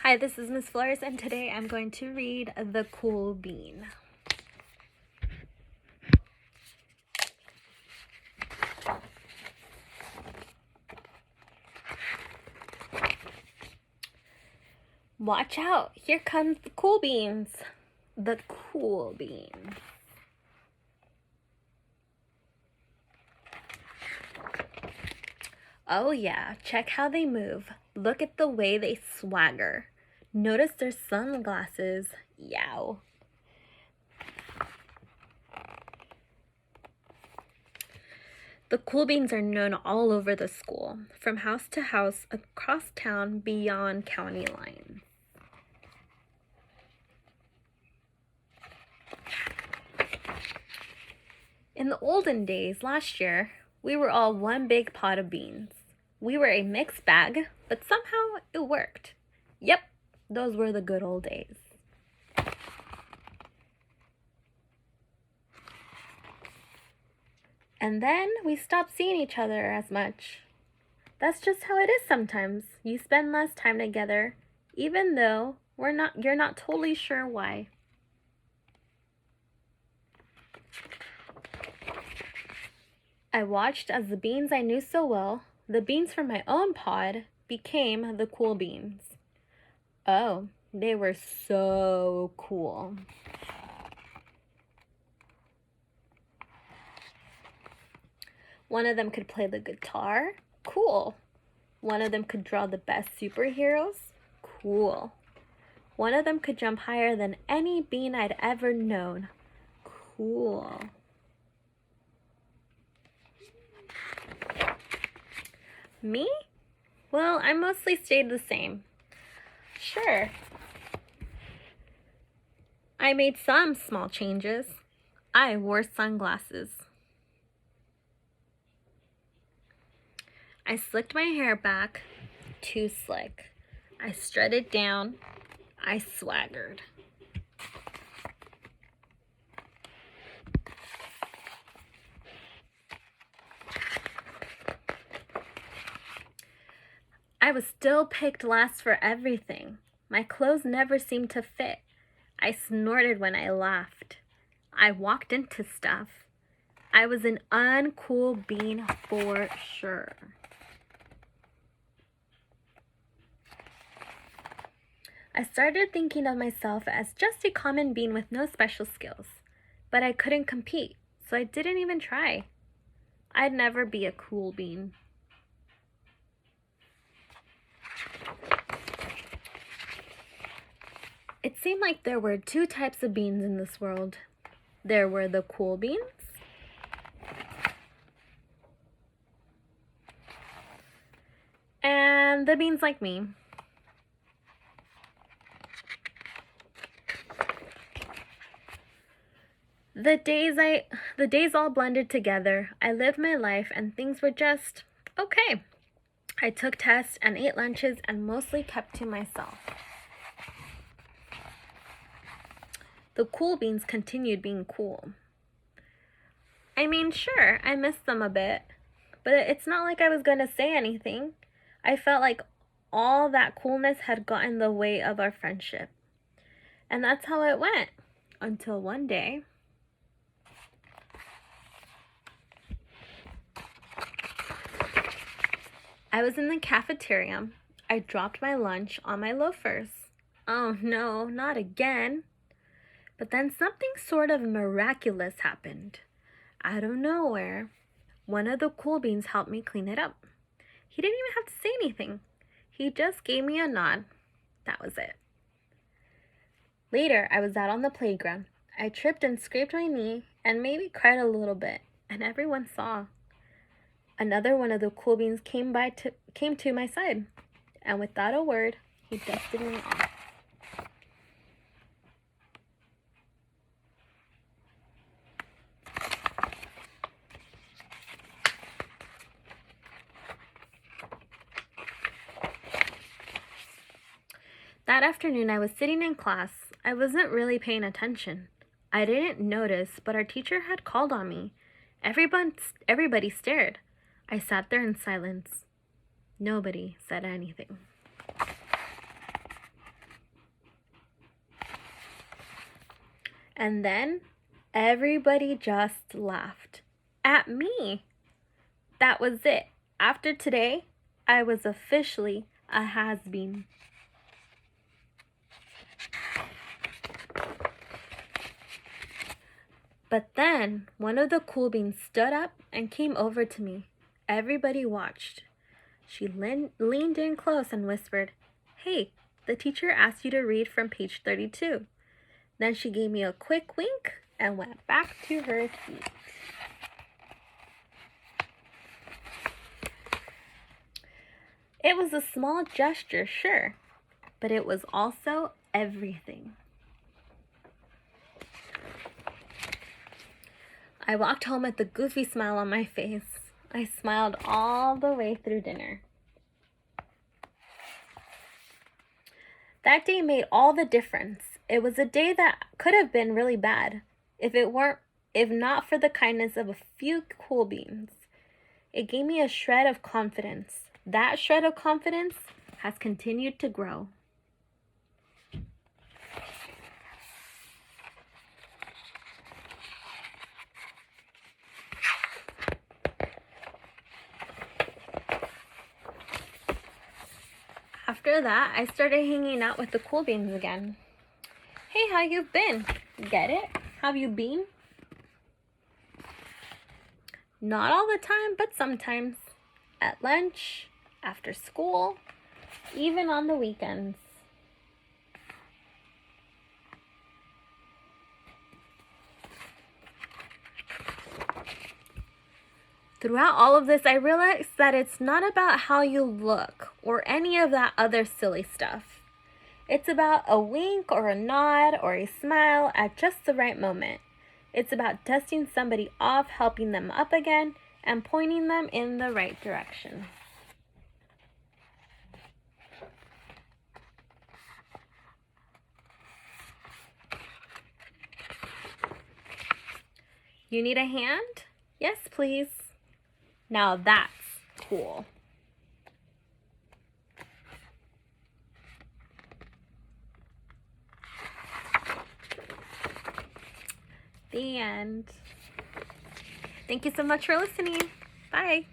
Hi, this is Miss Flores, and today I'm going to read The Cool Bean. Watch out, here comes the cool beans. The cool beans. Oh yeah, check how they move. Look at the way they swagger. Notice their sunglasses. Yow. The cool beans are known all over the school, from house to house, across town, beyond county lines. In the olden days, last year, we were all one big pot of beans. We were a mixed bag, but somehow it worked. Yep, those were the good old days. And then we stopped seeing each other as much. That's just how it is sometimes. You spend less time together, even though you're not totally sure why. I watched as the beans I knew so well, the beans from my own pod, became the cool beans. Oh, they were so cool. One of them could play the guitar. Cool. One of them could draw the best superheroes. Cool. One of them could jump higher than any bean I'd ever known. Cool. Me? Well, I mostly stayed the same. Sure. I made some small changes. I wore sunglasses. I slicked my hair back, too slick. I strutted down. I swaggered. I was still picked last for everything. My clothes never seemed to fit. I snorted when I laughed. I walked into stuff. I was an uncool bean for sure. I started thinking of myself as just a common bean with no special skills. But I couldn't compete, so I didn't even try. I'd never be a cool bean. It seemed like there were two types of beans in this world. There were the cool beans and the beans like me. The days all blended together. I lived my life and things were just okay. I took tests and ate lunches and mostly kept to myself. The cool beans continued being cool. I mean, sure, I missed them a bit, but it's not like I was going to say anything. I felt like all that coolness had gotten in the way of our friendship. And that's how it went, until one day. I was in the cafeteria. I dropped my lunch on my loafers. Oh no, not again. But then something sort of miraculous happened. Out of nowhere, one of the cool beans helped me clean it up. He didn't even have to say anything. He just gave me a nod. That was it. Later, I was out on the playground. I tripped and scraped my knee and maybe cried a little bit, and everyone saw. Another one of the cool beans came to my side, and without a word, he dusted me off. That afternoon, I was sitting in class. I wasn't really paying attention. I didn't notice, but our teacher had called on me. Everybody stared. I sat there in silence. Nobody said anything. And then everybody just laughed at me. That was it. After today, I was officially a has-been. But then one of the cool beans stood up and came over to me. Everybody watched. She leaned in close and whispered, "Hey, the teacher asked you to read from page 32. Then she gave me a quick wink and went back to her seat. It was a small gesture, sure, but it was also everything. I walked home with a goofy smile on my face. I smiled all the way through dinner. That day made all the difference. It was a day that could have been really bad if not for the kindness of a few cool beans. It gave me a shred of confidence. That shred of confidence has continued to grow. After that, I started hanging out with the cool beans again. Hey, how you been? Get it? Have you been? Not all the time, but sometimes. At lunch, after school, even on the weekends. Throughout all of this, I realized that it's not about how you look or any of that other silly stuff. It's about a wink or a nod or a smile at just the right moment. It's about dusting somebody off, helping them up again, and pointing them in the right direction. You need a hand? Yes, please. Now that's cool. The end. Thank you so much for listening. Bye.